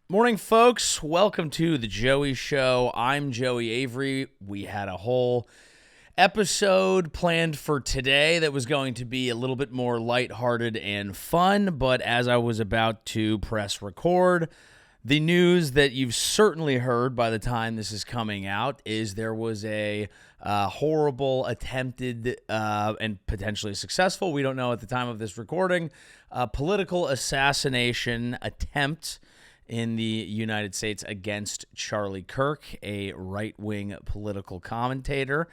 Morning, folks. Welcome to the Joey Show. I'm Joey Avery. We had a whole episode planned for today that was going to be a little bit more lighthearted and fun, but as I was about to press record, the news that you've certainly heard by the time this is coming out is there was a horrible attempted and potentially successful, we don't know at the time of this recording, political assassination attempt in the United States against Charlie Kirk, a right-wing political commentator.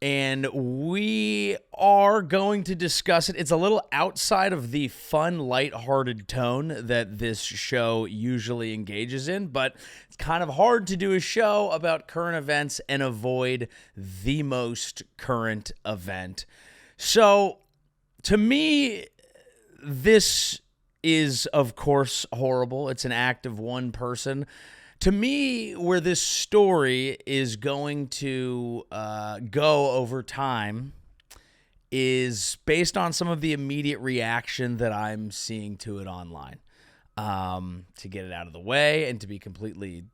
And we are going to discuss it. It's a little outside of the fun, lighthearted tone that this show usually engages in, but it's kind of hard to do a show about current events and avoid the most current event. So, to me, this is, of course, horrible. It's an act of one person. To me, where this story is going to go over time is based on some of the immediate reaction that I'm seeing to it online. To get it out of the way and to be completely,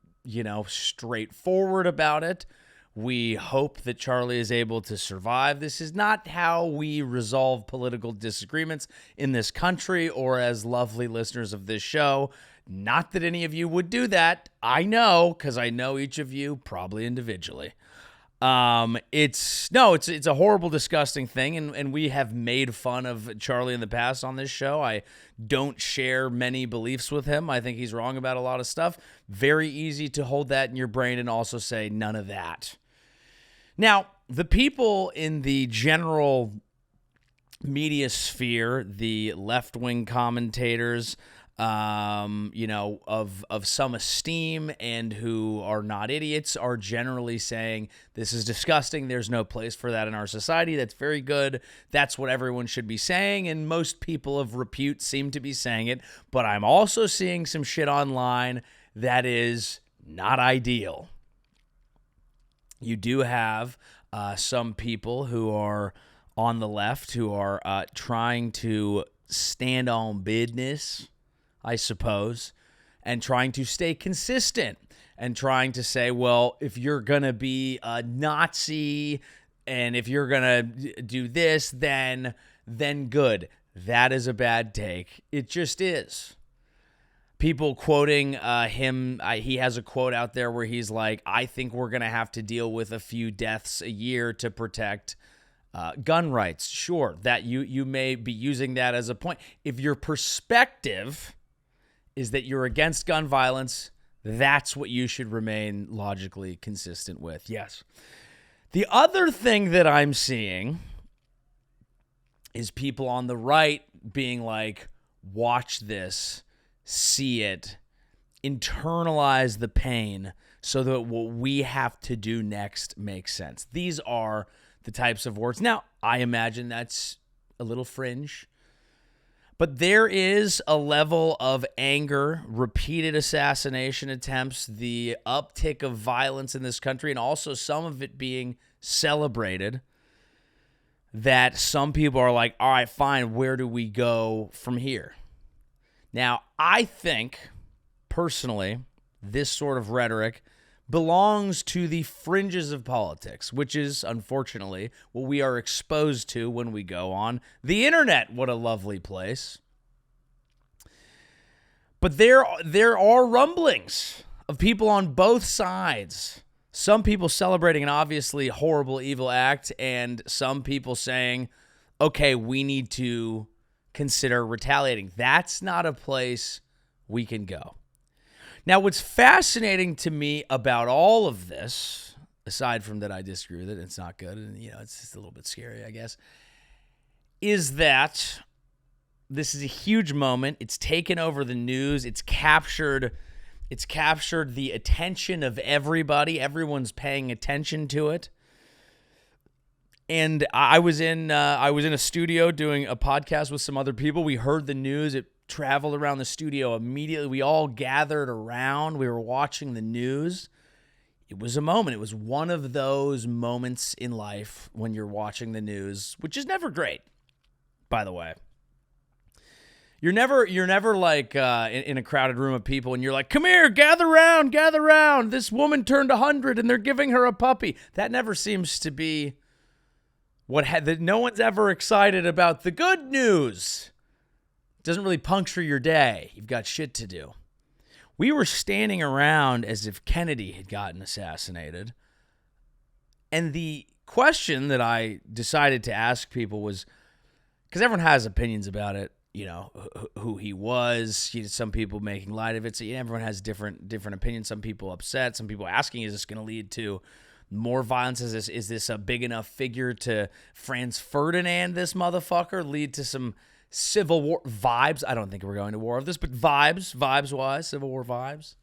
straightforward about it, we hope that Charlie is able to survive. This is not how we resolve political disagreements in this country, or as lovely listeners of this show. Not that any of you would do that. I know, because I know each of you probably individually. It's a horrible, disgusting thing, and we have made fun of Charlie in the past on this show. I don't share many beliefs with him. I think he's wrong about a lot of stuff. Very easy to hold that in your brain and also say none of that. Now, the people in the general media sphere, the left-wing commentators, of some esteem and who are not idiots, are generally saying this is disgusting. There's no place for that in our society. That's very good. That's what everyone should be saying. And most people of repute seem to be saying it. But I'm also seeing some shit online that is not ideal. You do have some people who are on the left who are trying to stand on business, I suppose, and trying to stay consistent and trying to say, well, if you're going to be a Nazi and if you're going to do this, then good. That is a bad take. It just is. People quoting him, he has a quote out there where he's like, I think we're going to have to deal with a few deaths a year to protect gun rights. Sure, that you may be using that as a point. If your perspective is that you're against gun violence, that's what you should remain logically consistent with. Yes. The other thing that I'm seeing is people on the right being like, watch this, see it, internalize the pain so that what we have to do next makes sense. These are the types of words. Now, I imagine that's a little fringe, but there is a level of anger, repeated assassination attempts, the uptick of violence in this country, and also some of it being celebrated, that some people are like, all right, fine, where do we go from here? Now, I think, personally, this sort of rhetoric belongs to the fringes of politics, which is, unfortunately, what we are exposed to when we go on the internet. What a lovely place. But there are rumblings of people on both sides. Some people celebrating an obviously horrible, evil act, and some people saying, okay, we need to consider retaliating. That's not a place we can go. Now, what's fascinating to me about all of this, aside from that I disagree with it, it's not good, and it's just a little bit scary, I guess, is that this is a huge moment. It's taken over the news. It's captured the attention of everybody. Everyone's paying attention to it. And I was in a studio doing a podcast with some other people. We heard the news. It traveled around the studio immediately. We all gathered around. We were watching the news. It was a moment. It was one of those moments in life when you're watching the news, which is never great, by the way. You're never like in a crowded room of people and you're like, come here, gather round. This woman turned 100 and they're giving her a puppy. That never seems to be that no one's ever excited about the good news. It doesn't really puncture your day. You've got shit to do. We were standing around as if Kennedy had gotten assassinated. And the question that I decided to ask people was, because everyone has opinions about it, you know, who he was. Some people making light of it. So everyone has different opinions. Some people upset. Some people asking, is this going to lead to more violence? Is this a big enough figure to Franz Ferdinand this motherfucker? Lead to some Civil War vibes? I don't think we're going to war of this, but vibes-wise, Civil War vibes.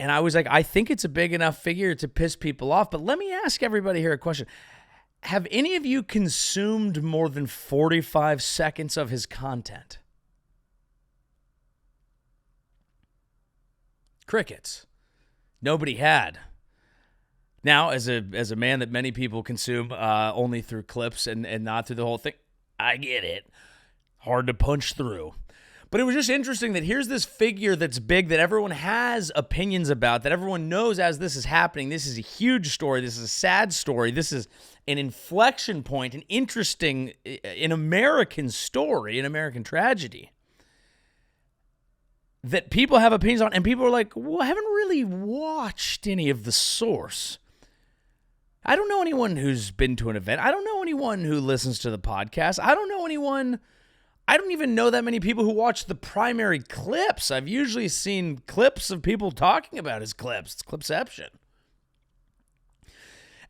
And I was like, I think it's a big enough figure to piss people off. But let me ask everybody here a question. Have any of you consumed more than 45 seconds of his content? Crickets. Nobody had. Now, as a man that many people consume only through clips and not through the whole thing, I get it. Hard to punch through. But it was just interesting that here's this figure that's big, that everyone has opinions about, that everyone knows as this is happening. This is a huge story. This is a sad story. This is an inflection point, an interesting, an American story, an American tragedy that people have opinions on. And people are like, well, I haven't really watched any of the source. I don't know anyone who's been to an event. I don't know anyone who listens to the podcast. I don't even know that many people who watch the primary clips. I've usually seen clips of people talking about his clips. It's clipception.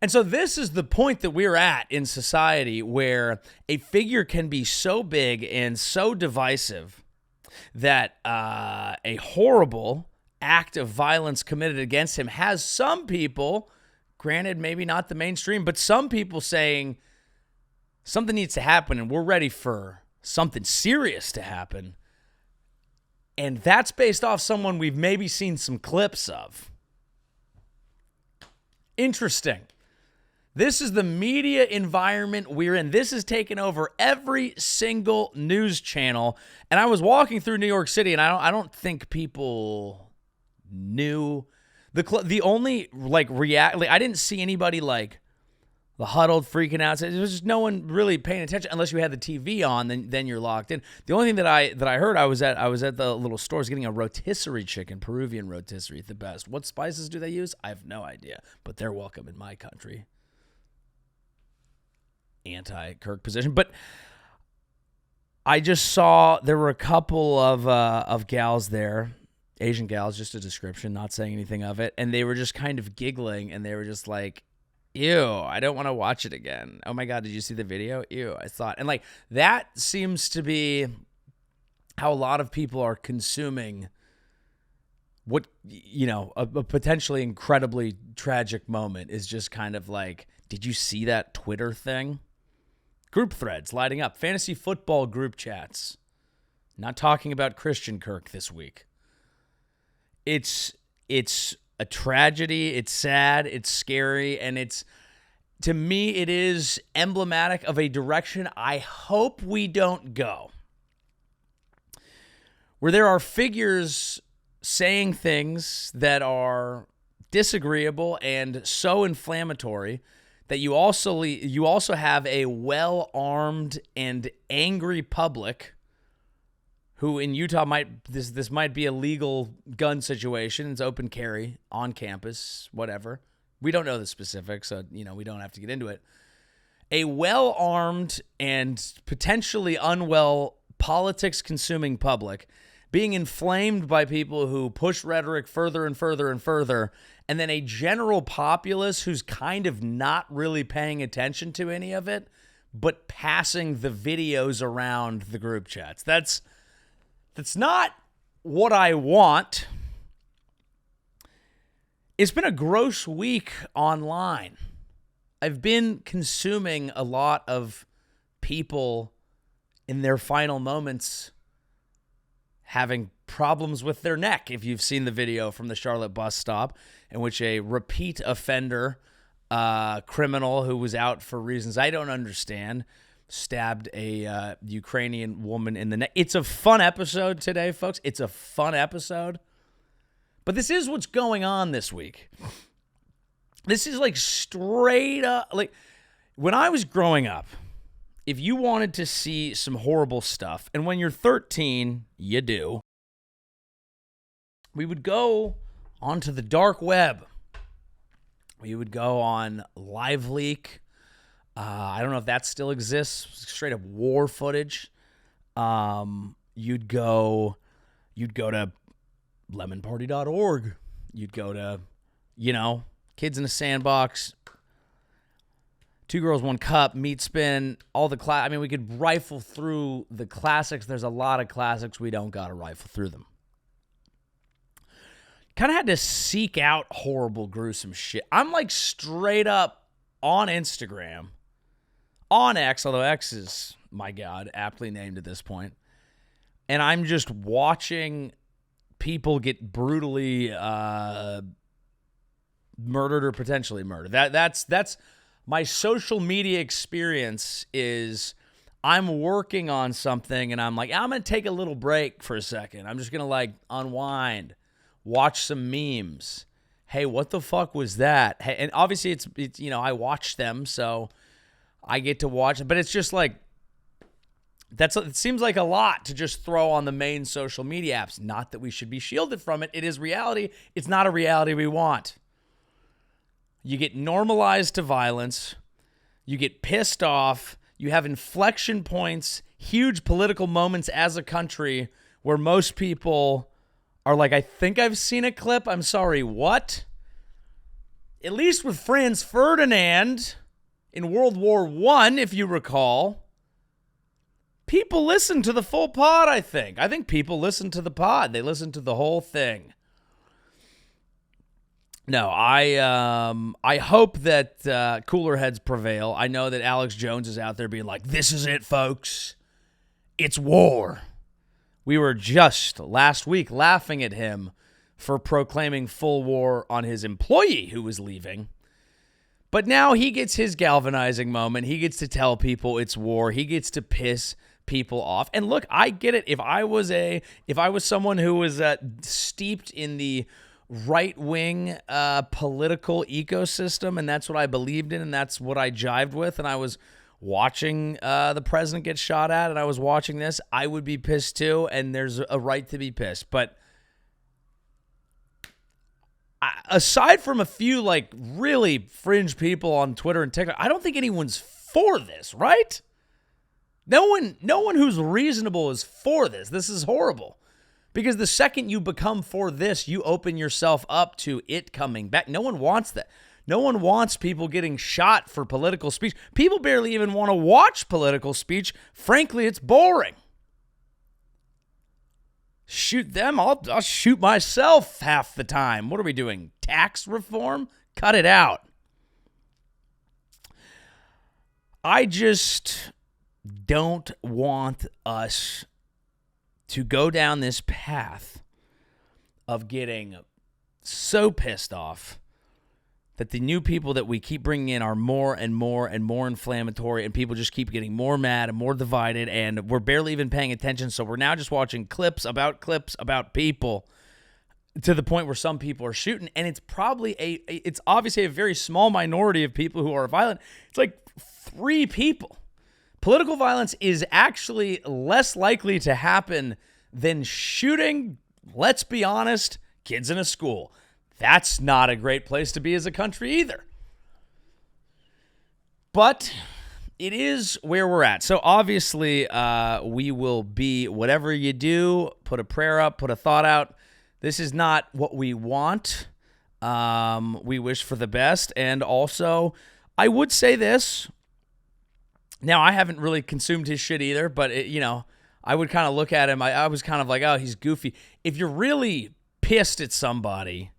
And so this is the point that we're at in society, where a figure can be so big and so divisive that a horrible act of violence committed against him has some people, granted maybe not the mainstream, but some people saying something needs to happen and we're ready for something serious to happen. And that's based off someone we've maybe seen some clips of. Interesting. This is the media environment we're in. This has taken over every single news channel. And I was walking through New York City, and I don't think people knew the only I didn't see anybody like the huddled, freaking out. It was just no one really paying attention unless you had the TV on. Then you're locked in. The only thing that I heard, I was at the little stores getting a rotisserie chicken, Peruvian rotisserie, the best. What spices do they use? I have no idea, but they're welcome in my country. Anti-Kirk position, but I just saw there were a couple of gals there, Asian gals, just a description, not saying anything of it, and they were just kind of giggling, and they were just like, ew, I don't want to watch it again. Oh my God, did you see the video? Ew, I thought. And like, that seems to be how a lot of people are consuming what, you know, a potentially incredibly tragic moment is just kind of like, did you see that Twitter thing? Group threads lighting up, fantasy football group chats. Not talking about Christian Kirk this week. It's a tragedy. It's sad. It's scary. And to me, it is emblematic of a direction I hope we don't go. Where there are figures saying things that are disagreeable and so inflammatory that you also have a well-armed and angry public who in Utah this might be a legal gun situation. It's open carry on campus, whatever. We don't know the specifics, so we don't have to get into it. A well-armed and potentially unwell politics-consuming public being inflamed by people who push rhetoric further and further and further, and then a general populace who's kind of not really paying attention to any of it, but passing the videos around the group chats. That's not what I want. It's been a gross week online. I've been consuming a lot of people in their final moments having problems with their neck. If you've seen the video from the Charlotte bus stop in which a repeat offender criminal who was out for reasons I don't understand stabbed a Ukrainian woman in the neck. It's a fun episode today, folks. It's a fun episode. But this is what's going on this week. This is like straight up, like when I was growing up, if you wanted to see some horrible stuff, and when you're 13, you do, we would go onto the dark web. We would go on LiveLeak. I don't know if that still exists. Straight up war footage. You'd go to lemonparty.org. You'd go to, Kids in a Sandbox, Two Girls, One Cup, Meat Spin, all the we could rifle through the classics. There's a lot of classics. We don't got to rifle through them. Kind of had to seek out horrible, gruesome shit. I'm like straight up on Instagram, on X, although X is, my God, aptly named at this point. And I'm just watching people get brutally murdered or potentially murdered. That's my social media experience. Is I'm working on something and I'm like, I'm going to take a little break for a second. I'm just going to like unwind, watch some memes. Hey, what the fuck was that? Hey, and obviously it's I watch them, so I get to watch it, but it's just like it seems like a lot to just throw on the main social media apps. Not that we should be shielded from it. It is reality. It's not a reality we want. You get normalized to violence. You get pissed off. You have inflection points, huge political moments as a country where most people are like, I think I've seen a clip. I'm sorry, what? At least with Franz Ferdinand in World War I, if you recall, people listen to the full pod, I think. I think people listen to the pod. They listen to the whole thing. No, I hope that cooler heads prevail. I know that Alex Jones is out there being like, this is it, folks. It's war. We were just last week laughing at him for proclaiming full war on his employee who was leaving. But now he gets his galvanizing moment. He gets to tell people it's war. He gets to piss people off. And look, I get it. If I was someone who was steeped in the right-wing political ecosystem, and that's what I believed in, and that's what I jived with, and I was watching the president get shot at, and I was watching this, I would be pissed too, and there's a right to be pissed. But aside from a few like really fringe people on Twitter and TikTok, I don't think anyone's for this, right? No one who's reasonable is for this. This is horrible. Because the second you become for this, you open yourself up to it coming back. No one wants that. No one wants people getting shot for political speech. People barely even want to watch political speech. Frankly, it's boring. Shoot them. I'll shoot myself half the time. What are we doing? Tax reform? Cut it out. I just don't want us to go down this path of getting so pissed off that the new people that we keep bringing in are more and more and more inflammatory, and people just keep getting more mad and more divided, and we're barely even paying attention. So we're now just watching clips about people to the point where some people are shooting, and it's obviously a very small minority of people who are violent. It's like 3 people. Political violence is actually less likely to happen than shooting, let's be honest, kids in a school. That's not a great place to be as a country either. But it is where we're at. So obviously, we will be, whatever you do, put a prayer up, put a thought out. This is not what we want. We wish for the best. And also, I would say this. Now, I haven't really consumed his shit either, but, I would kind of look at him. I was kind of like, oh, he's goofy. If you're really pissed at somebody,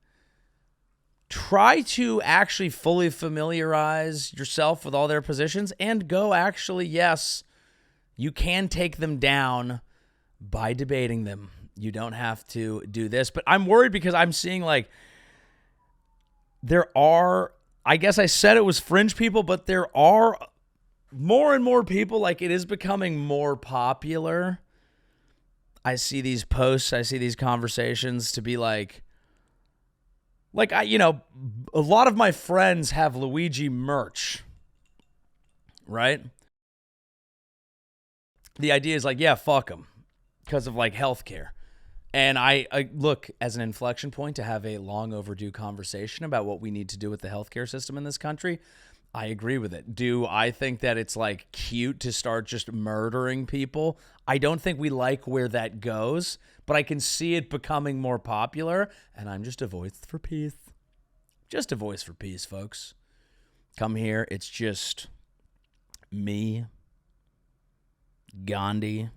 try to actually fully familiarize yourself with all their positions and go actually, yes, you can take them down by debating them. You don't have to do this. But I'm worried because I'm seeing there are, I guess I said it was fringe people, but there are more and more people, like, it is becoming more popular. I see these posts, I see these conversations to be like a lot of my friends have Luigi merch, right? The idea is like, yeah, fuck them because of like healthcare. And I look as an inflection point to have a long overdue conversation about what we need to do with the healthcare system in this country. I agree with it. Do I think that it's like cute to start just murdering people? I don't think we like where that goes, but I can see it becoming more popular, and I'm just a voice for peace. Just a voice for peace, folks. Come here. It's just me, Gandhi,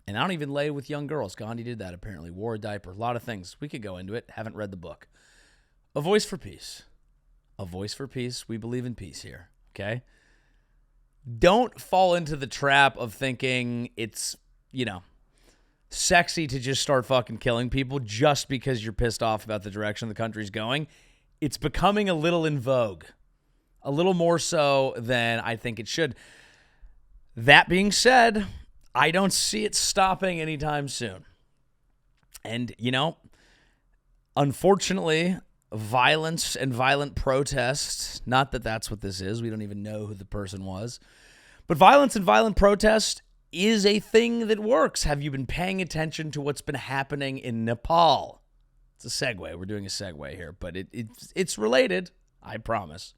and I don't even lay with young girls. Gandhi did that, apparently. Wore a diaper. A lot of things. We could go into it. Haven't read the book. A voice for peace. A voice for peace. We believe in peace here, okay? Don't fall into the trap of thinking it's, sexy to just start fucking killing people just because you're pissed off about the direction the country's going. It's becoming a little in vogue. A little more so than I think it should. That being said, I don't see it stopping anytime soon. And, unfortunately, violence and violent protests, not that that's what this is. We don't even know who the person was. But violence and violent protest is a thing that works. Have you been paying attention to what's been happening in Nepal? It's a segue. We're doing a segue here, but it's related, I promise.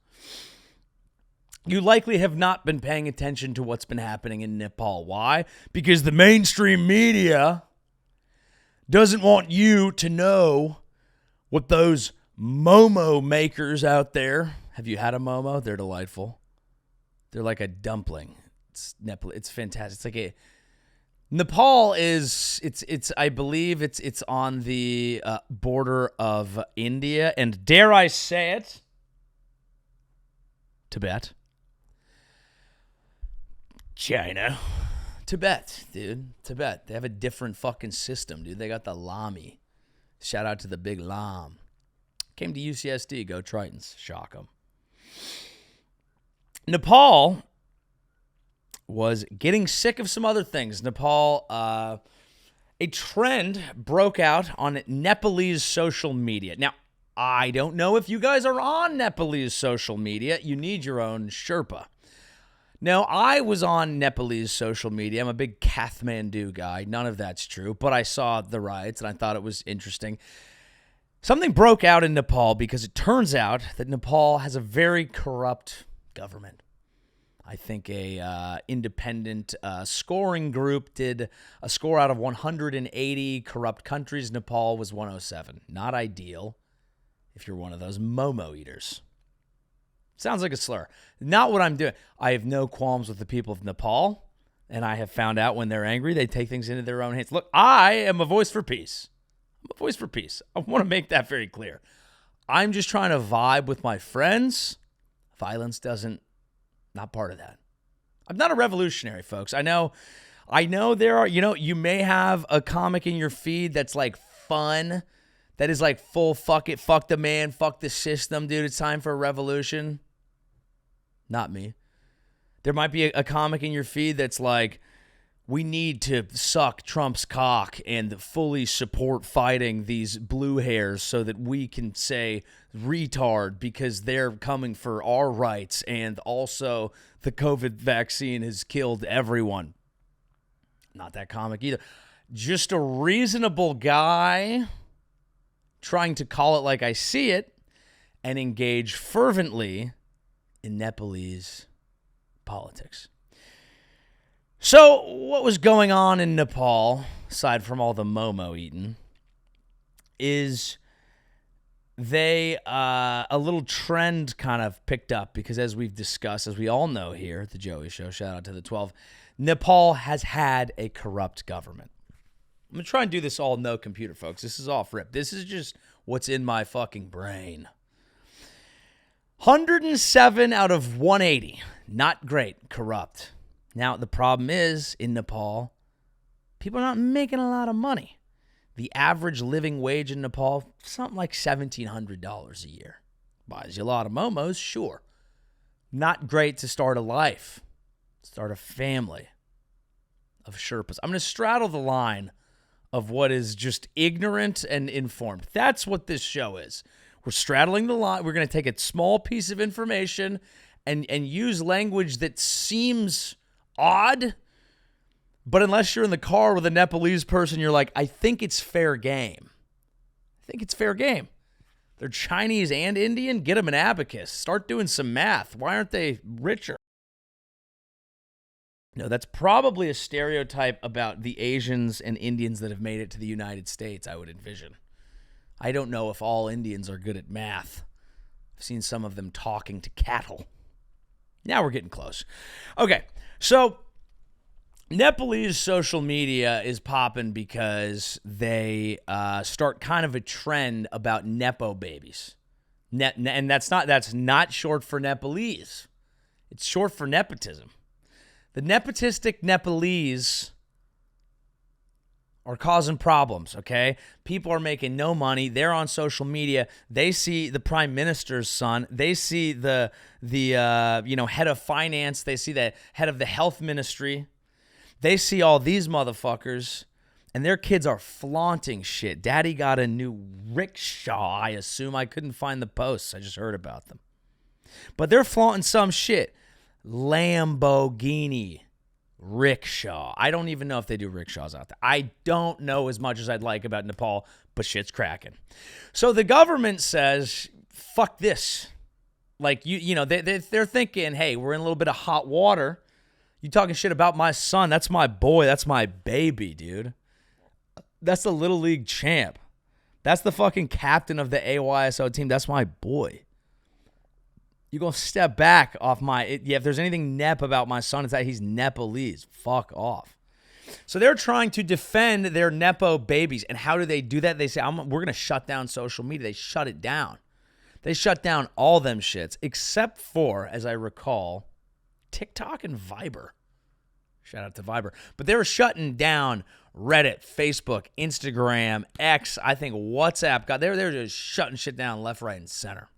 You likely have not been paying attention to what's been happening in Nepal. Why? Because the mainstream media doesn't want you to know what those Momo makers out there. Have you had a Momo? They're delightful. They're like a dumpling. It's fantastic. It's like Nepal is, I believe it's on the border of India and, dare I say it, Tibet. China. Tibet, dude. Tibet. They have a different fucking system, dude. They got the Lamy. Shout out to the big Lam. Came to UCSD. Go Tritons. Shock them. Nepal was getting sick of some other things. Nepal, a trend broke out on Nepalese social media. Now, I don't know if you guys are on Nepalese social media. You need your own Sherpa. No, I was on Nepalese social media. I'm a big Kathmandu guy. None of that's true, but I saw the riots and I thought it was interesting. Something broke out in Nepal because it turns out that Nepal has a very corrupt government. I think a independent scoring group did a score out of 180 corrupt countries. Nepal was 107. Not ideal if you're one of those Momo eaters. Sounds like a slur. Not what I'm doing. I have no qualms with the people of Nepal, and I have found out when they're angry, they take things into their own hands. Look, I am a voice for peace. I'm a voice for peace. I want to make that very clear. I'm just trying to vibe with my friends. Violence not part of that. I'm not a revolutionary, folks. I know there are, you may have a comic in your feed that's like fun, that is like full fuck it, fuck the man, fuck the system, dude. It's time for a revolution. Not me. There might be a comic in your feed that's like, we need to suck Trump's cock and fully support fighting these blue hairs so that we can say retard because they're coming for our rights, and also the COVID vaccine has killed everyone. Not that comic either. Just a reasonable guy trying to call it like I see it and engage fervently in Nepalese politics. So what was going on in Nepal, aside from all the Momo eating, is a little trend kind of picked up because, as we've discussed, as we all know here at the Joey Show, shout out to the 12, Nepal has had a corrupt government. I'm going to try and do this all no computer, folks. This is off rip. This is just what's in my fucking brain. 107 out of 180. Not great. Corrupt. Now, the problem is, in Nepal, people are not making a lot of money. The average living wage in Nepal, something like $1,700 a year. Buys you a lot of momos, sure. Not great to start a life. Start a family of Sherpas. I'm going to straddle the line of what is just ignorant and informed. That's what this show is. We're straddling the line. We're going to take a small piece of information and use language that seems odd, but unless you're in the car with a Nepalese person, you're like, I think it's fair game. I think it's fair game. They're Chinese and Indian. Get them an abacus. Start doing some math. Why aren't they richer? No, that's probably a stereotype about the Asians and Indians that have made it to the United States, I would envision. I don't know if all Indians are good at math. I've seen some of them talking to cattle. Now we're getting close. Okay, so Nepalese social media is popping because they start kind of a trend about Nepo babies. And that's not short for Nepalese. It's short for nepotism. The nepotistic Nepalese are causing problems, okay? People are making no money. They're on social media. They see the prime minister's son. They see the head of finance. They see the head of the health ministry. They see all these motherfuckers, and their kids are flaunting shit. Daddy got a new rickshaw, I assume. I couldn't find the posts. I just heard about them. But they're flaunting some shit. Lamborghini rickshaw. I don't even know if they do rickshaws out there. I don't know as much as I'd like about Nepal, but shit's cracking. So the government says, fuck this. Like, they're thinking, hey, we're in a little bit of hot water. You talking shit about my son. That's my boy. That's my baby, dude. That's the Little League champ. That's the fucking captain of the AYSO team. That's my boy. You're going to step back off if there's anything Nep about my son, it's that he's Nepalese. Fuck off. So they're trying to defend their Nepo babies. And how do they do that? They say, we're going to shut down social media. They shut it down. They shut down all them shits, except for, as I recall, TikTok and Viber. Shout out to Viber. But they were shutting down Reddit, Facebook, Instagram, X, I think WhatsApp. God, they're just shutting shit down left, right, and center.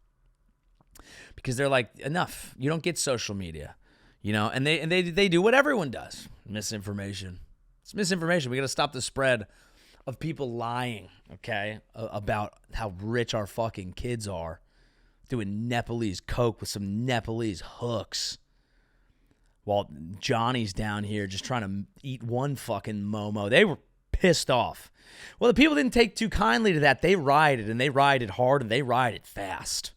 Because they're like, enough. You don't get social media, and they do what everyone does. Misinformation. It's misinformation. We got to stop the spread of people lying, okay, about how rich our fucking kids are, doing Nepalese coke with some Nepalese hooks, while Johnny's down here just trying to eat one fucking momo. They were pissed off. Well, the people didn't take too kindly to that. They rioted, and they rioted hard, and they rioted fast.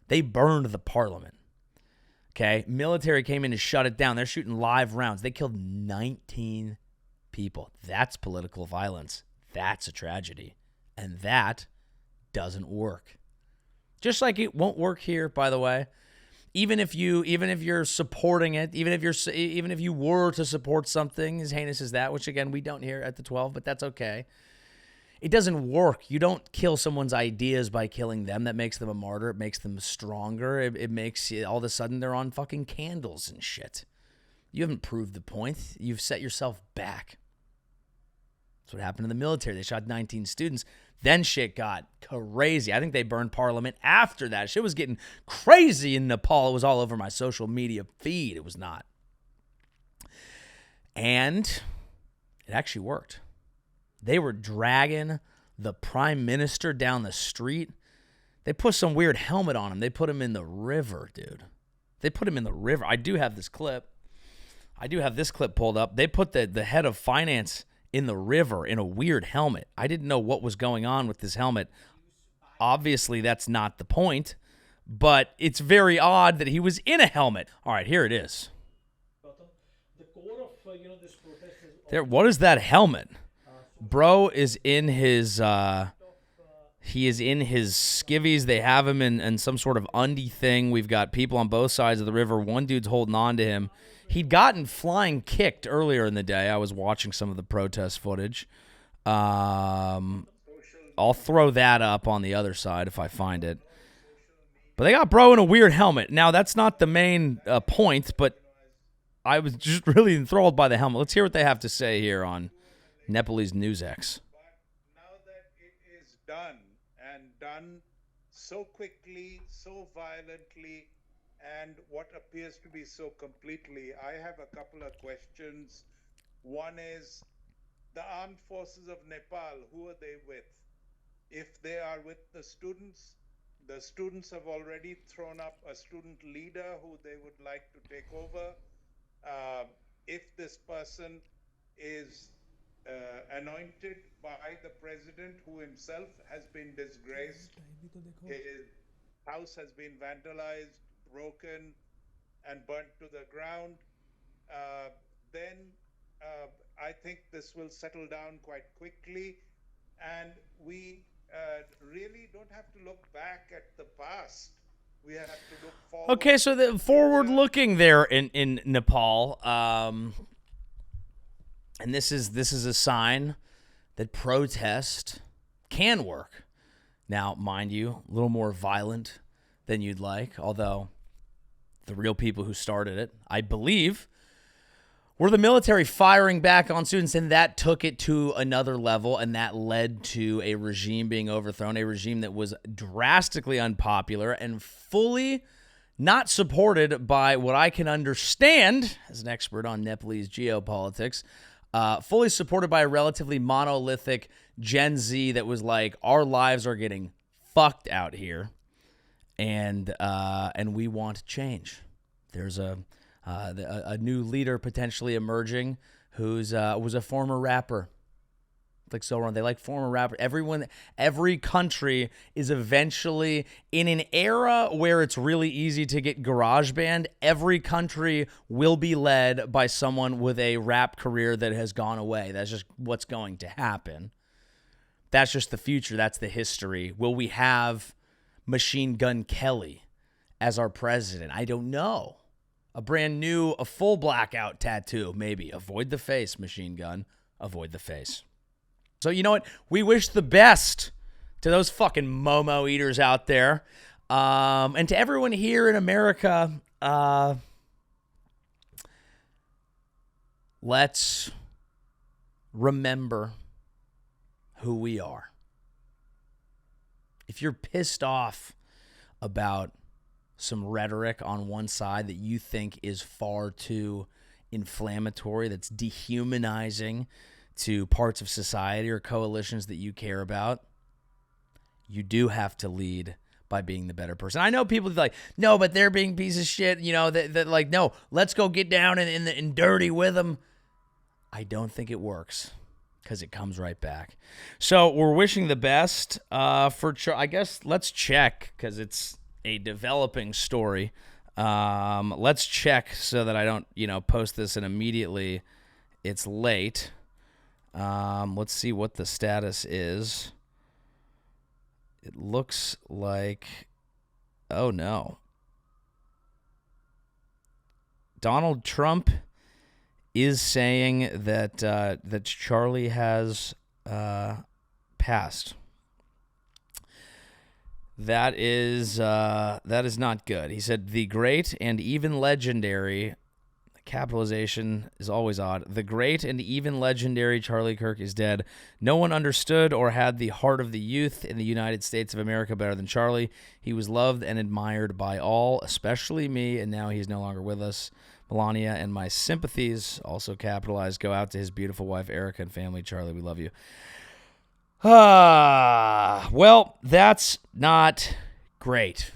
They burned the parliament, okay? Military came in to shut it down. They're shooting live rounds. They killed 19 people. That's political violence. That's a tragedy. And that doesn't work. Just like it won't work here, by the way. Even if you're supporting it, even if you were to support something as heinous as that, which again we don't here at the 12, but that's okay. It doesn't work. You don't kill someone's ideas by killing them. That makes them a martyr. It makes them stronger. It makes all of a sudden they're on fucking candles and shit. You haven't proved the point. You've set yourself back. That's what happened in the military. They shot 19 students. Then shit got crazy. I think they burned parliament after that. Shit was getting crazy in Nepal. It was all over my social media feed. It was not. And it actually worked. They were dragging the prime minister down the street. They put some weird helmet on him. They put him in the river, dude. They put him in the river. I do have this clip. Pulled up. They put the head of finance in the river in a weird helmet. I didn't know what was going on with this helmet. Obviously, that's not the point, but it's very odd that he was in a helmet. All right, here it is. What is that helmet? Bro is in his he is in his skivvies. They have him in some sort of undie thing. We've got people on both sides of the river. One dude's holding on to him. He'd gotten flying kicked earlier in the day. I was watching some of the protest footage. I'll throw that up on the other side if I find it. But they got bro in a weird helmet. Now, that's not the main point, but I was just really enthralled by the helmet. Let's hear what they have to say here on Nepalese NewsX. But now that it is done, and done so quickly, so violently, and what appears to be so completely. I have a couple of questions. One is the armed forces of Nepal, who are they with? If they are with the students have already thrown up a student leader who they would like to take over. Uh, if this person is anointed by the president, who himself has been disgraced, his house has been vandalized, broken, and burnt to the ground, uh, then I think this will settle down quite quickly. And we really don't have to look back at the past. We have to look forward Okay, so to the the forward future. looking there in Nepal, and this is a sign that protest can work. Now, mind you, a little more violent than you'd like, although the real people who started it, I believe, were the military firing back on students, and that took it to another level, and that led to a regime being overthrown, a regime that was drastically unpopular and fully not supported by what I can understand as an expert on Nepalese geopolitics, fully supported by a relatively monolithic Gen Z that was like, our lives are getting fucked out here, and we want change. There's a new leader potentially emerging who's was a former rapper. Like so on, they like former rappers. Every country is eventually in an era where it's really easy to get GarageBand. Every country will be led by someone with a rap career that has gone away. That's just what's going to happen. That's just the future. That's the history. Will we have Machine Gun Kelly as our president? I don't know. A full blackout tattoo, maybe. Avoid the face, Machine Gun. Avoid the face. So you know what? We wish the best to those fucking Momo eaters out there. And to everyone here in America, let's remember who we are. If you're pissed off about some rhetoric on one side that you think is far too inflammatory, that's dehumanizing to parts of society or coalitions that you care about, you do have to lead by being the better person. I know people like, no, but they're being pieces of shit, you know, that like, no, let's go get down and dirty with them. I don't think it works because it comes right back. So we're wishing the best for, I guess let's check because it's a developing story. Let's check so that I don't, post this and immediately it's late. Let's see what the status is. It looks like, oh no. Donald Trump is saying that Charlie has passed. That is not good. He said the great and even legendary, capitalization is always odd, the great and even legendary Charlie Kirk is dead. No one understood or had the heart of the youth in the United States of America better than Charlie. He was loved and admired by all, especially me, and now he's no longer with us. Melania and my sympathies, also capitalized, go out to his beautiful wife, Erica, and family. Charlie, we love you. Well, that's not great.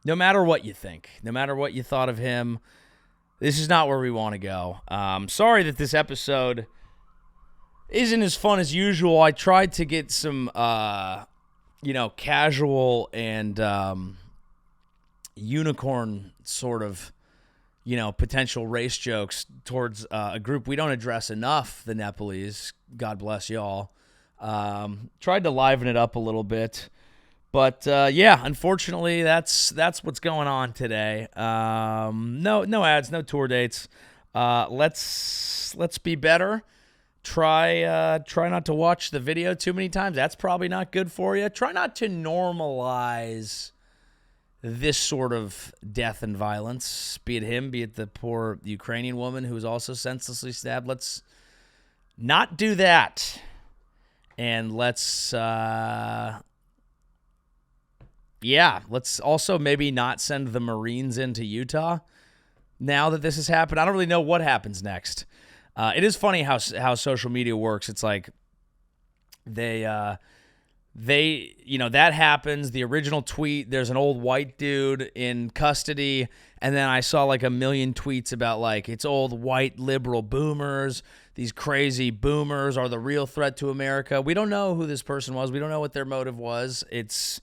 No matter what you think, no matter what you thought of him, this is not where we want to go. Sorry that this episode isn't as fun as usual. I tried to get some, casual and unicorn sort of, potential race jokes towards a group we don't address enough, the Nepalese. God bless y'all. Tried to liven it up a little bit. But unfortunately, that's what's going on today. No ads, no tour dates. Let's be better. Try not to watch the video too many times. That's probably not good for you. Try not to normalize this sort of death and violence, be it him, be it the poor Ukrainian woman who was also senselessly stabbed. Let's not do that, and let's Yeah, let's also maybe not send the Marines into Utah now that this has happened. I don't really know what happens next. It is funny how social media works. It's like they that happens. The original tweet, there's an old white dude in custody, and then I saw like a million tweets about like it's old white liberal boomers. These crazy boomers are the real threat to America. We don't know who this person was. We don't know what their motive was. It's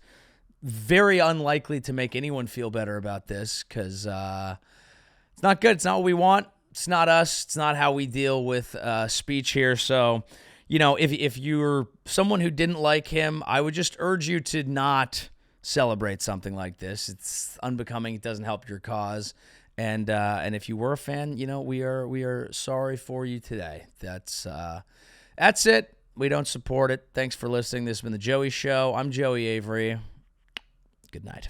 very unlikely to make anyone feel better about this because it's not good. It's not what we want. It's not us. It's not how we deal with speech here. So, if you're someone who didn't like him, I would just urge you to not celebrate something like this. It's unbecoming. It doesn't help your cause. And if you were a fan, we are sorry for you today. That's it. We don't support it. Thanks for listening. This has been The Joey Show. I'm Joey Avery. Good night.